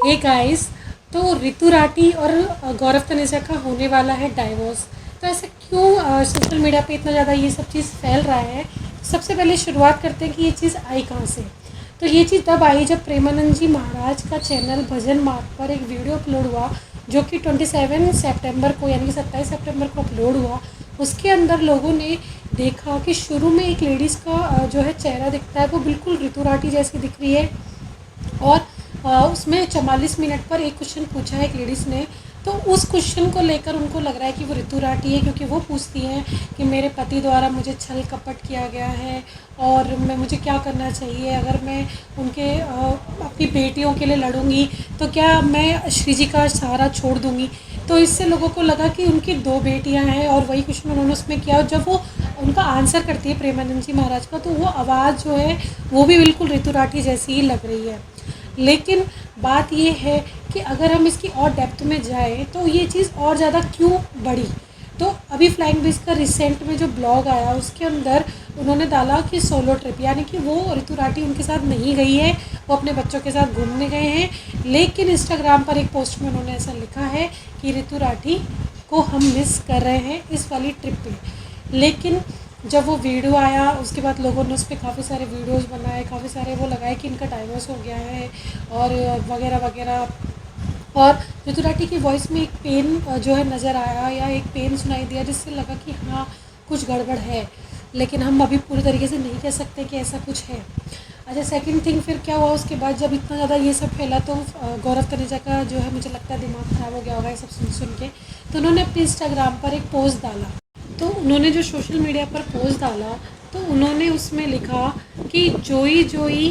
Hey guys, तो ऋतु राठी और गौरव तनेजा का होने वाला है डाइवोर्स। तो ऐसा क्यों सोशल मीडिया पे इतना ज़्यादा ये सब चीज़ फैल रहा है। सबसे पहले शुरुआत करते हैं कि ये चीज़ आई कहाँ से। तो ये चीज़ तब आई जब प्रेमानंद जी महाराज का चैनल भजन मार्ग पर एक वीडियो अपलोड हुआ, जो कि 27 सितंबर को यानी कि 27 सितंबर को अपलोड हुआ। उसके अंदर लोगों ने देखा कि शुरू में एक लेडीज़ का जो है चेहरा दिखता है, वो बिल्कुल ऋतु राठी जैसी दिख रही है। और उसमें 44 मिनट पर एक क्वेश्चन पूछा है एक लेडीज़ ने। तो उस क्वेश्चन को लेकर उनको लग रहा है कि वो ऋतु राठी है, क्योंकि वो पूछती हैं कि मेरे पति द्वारा मुझे छल कपट किया गया है और मुझे क्या करना चाहिए। अगर मैं अपनी बेटियों के लिए लड़ूंगी तो क्या मैं श्री जी का सहारा छोड़ दूंगी। तो इससे लोगों को लगा कि उनकी 2 बेटियां हैं, और वही क्वेश्चन उन्होंने उसमें किया। और जब वो उनका आंसर करती है प्रेमानंद जी महाराज का, तो वो आवाज़ जो है वो भी बिल्कुल ऋतु राठी जैसी ही लग रही है। लेकिन बात ये है कि अगर हम इसकी और डेप्थ में जाएँ तो ये चीज़ और ज़्यादा क्यों बढ़ी। तो अभी फ्लाइंग ब्रिज का रिसेंट में जो ब्लॉग आया उसके अंदर उन्होंने डाला कि सोलो ट्रिप, यानी कि वो ऋतु राठी उनके साथ नहीं गई है, वो अपने बच्चों के साथ घूमने गए हैं। लेकिन इंस्टाग्राम पर एक पोस्ट में उन्होंने ऐसा लिखा है कि ऋतु राठी को हम मिस कर रहे हैं इस वाली ट्रिप पे। लेकिन जब वो वीडियो आया उसके बाद लोगों ने उस पर काफ़ी सारे वीडियोस बनाए, काफ़ी सारे वो लगाए कि इनका डाइवोर्स हो गया है और वगैरह वगैरह। और ऋतु राठी की वॉइस में एक पेन जो है नज़र आया, या एक पेन सुनाई दिया, जिससे लगा कि हाँ कुछ गड़बड़ है। लेकिन हम अभी पूरी तरीके से नहीं कह सकते कि ऐसा कुछ है। अच्छा, सेकंड थिंग फिर क्या हुआ उसके बाद, जब इतना ज़्यादा ये सब फैला तो गौरव तनेजा का जो है मुझे लगता है दिमाग ख़राब हो गया होगा ये सब सुन सुन के। तो उन्होंने अपने इंस्टाग्राम पर एक पोस्ट डाला। तो उन्होंने जो सोशल मीडिया पर पोस्ट डाला तो उन्होंने उसमें लिखा कि जोई जोई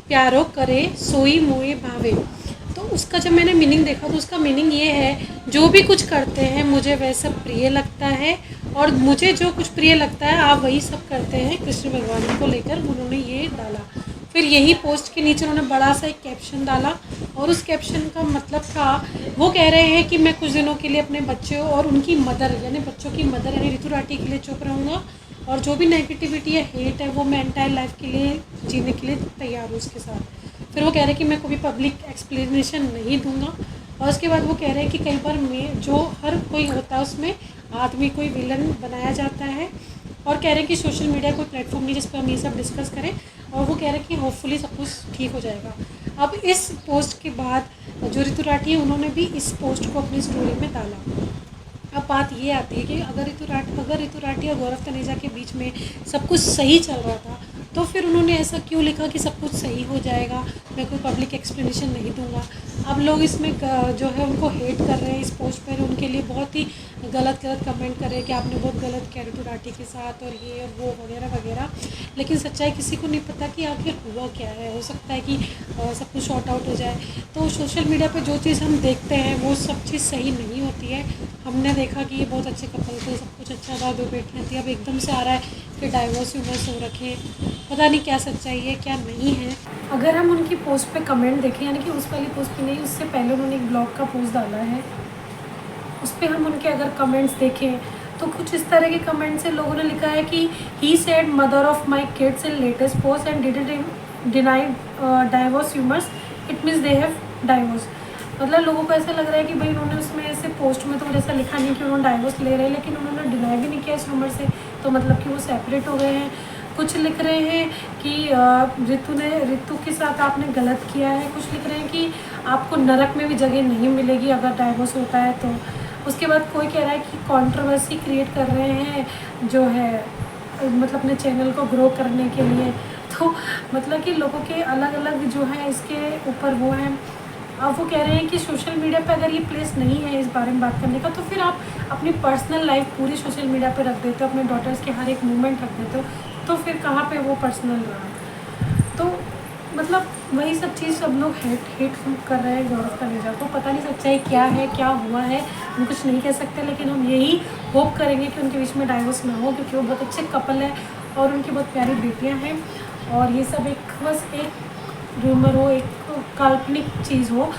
प्यारो करे सोई मोए भावे। तो उसका जब मैंने मीनिंग देखा तो उसका मीनिंग ये है, जो भी कुछ करते हैं मुझे वह सब प्रिय लगता है, और मुझे जो कुछ प्रिय लगता है आप वही सब करते हैं। कृष्ण भगवान को लेकर उन्होंने ये डाला। फिर यही पोस्ट के नीचे उन्होंने बड़ा सा एक कैप्शन डाला, और उस कैप्शन का मतलब था, वो कह रहे हैं कि मैं कुछ दिनों के लिए अपने बच्चों और उनकी मदर यानी बच्चों की मदर यानी ऋतु राठी के लिए चुप रहूँगा, और जो भी नेगेटिविटी या हेट है वो मैं एंटायर लाइफ के लिए जीने के लिए तैयार हूँ उसके साथ। फिर वो कह रहे हैं कि मैं कोई पब्लिक एक्सप्लेनेशन नहीं दूंगा। और उसके बाद वो कह रहे हैं कि कई बार मैं जो हर कोई होता है उसमें आदमी कोई विलन बनाया जाता है, और कह रहे हैं कि सोशल मीडिया कोई प्लेटफॉर्म नहीं जिस पर हम ये सब डिस्कस करें। और वो कह रहे हैं कि होपफुली सब कुछ ठीक हो जाएगा। अब इस पोस्ट के बाद जो ऋतु राठी है उन्होंने भी इस पोस्ट को अपनी स्टोरी में डाला। अब बात ये आती है कि अगर ऋतु राठी और गौरव तनेजा के बीच में सब कुछ सही चल रहा था, तो फिर उन्होंने ऐसा क्यों लिखा कि सब कुछ सही हो जाएगा, मैं कोई पब्लिक एक्सप्लेनेशन नहीं दूंगा। अब लोग इसमें जो है उनको हेट कर रहे हैं इस पोस्ट पर, उनके लिए बहुत ही गलत कमेंट कर रहे हैं कि आपने बहुत गलत किया ऋतु राठी के साथ और ये और वो वगैरह वगैरह। लेकिन सच्चाई किसी को नहीं पता कि आखिर हुआ क्या है। हो सकता है कि सब कुछ शॉर्ट आउट हो जाए। तो सोशल मीडिया पे जो चीज़ हम देखते हैं वो सब चीज़ सही नहीं होती है। हमने देखा कि ये बहुत अच्छे कपल थे, सब कुछ अच्छा था, 2 बेटियाँ थी, अब एकदम से आ रहा है कि डाइवोर्स ह्यूमर्स हो रखे। पता नहीं क्या सच्चाई है क्या नहीं है। अगर हम उनकी पोस्ट पे कमेंट देखें, यानी कि उस वाली पोस्ट पे नहीं, उससे पहले उन्होंने एक ब्लॉग का पोस्ट डाला है, उस पर हम उनके अगर कमेंट्स देखें तो कुछ इस तरह के कमेंट्स हैं। लोगों ने लिखा है कि he said mother of my kids in latest post and didn't deny divorce humours, it means they have divorce. मतलब लोगों को ऐसा लग रहा है कि भाई उन्होंने उसमें ऐसे पोस्ट में तो कुछ ऐसा लिखा नहीं कि उन्होंने डाइवोर्स ले रहे हैं, लेकिन उन्होंने डिनाई भी नहीं किया इस ह्यूमर से, तो मतलब कि वो सेपरेट हो गए हैं। कुछ लिख रहे हैं कि ऋतु के साथ आपने गलत किया है। कुछ लिख रहे हैं कि आपको नरक में भी जगह नहीं मिलेगी अगर डाइवोर्स होता है तो। उसके बाद कोई कह रहा है कि कंट्रोवर्सी क्रिएट कर रहे हैं जो है मतलब अपने चैनल को ग्रो करने के लिए। तो मतलब कि लोगों के अलग अलग जो है इसके ऊपर वो है। अब वो कह रहे हैं कि सोशल मीडिया पे अगर ये प्लेस नहीं है इस बारे में बात करने का, तो फिर आप अपनी पर्सनल लाइफ पूरी सोशल मीडिया पे रख देते हो, अपने डॉटर्स के हर एक मूवमेंट रख देते हो, तो फिर कहाँ पे वो पर्सनल रहा। तो मतलब वही सब चीज़ सब लोग हेट कर रहे हैं गौरव तनेजा को। पता नहीं सच्चाई क्या है क्या हुआ है, हम कुछ नहीं कह सकते, लेकिन हम यही होप करेंगे कि उनके बीच में डाइवोर्स ना हो, क्योंकि वो बहुत अच्छे कपल है और उनकी बहुत प्यारी बेटियां हैं। और ये सब एक बस एक रूमर हो, एक काल्पनिक चीज़ हो।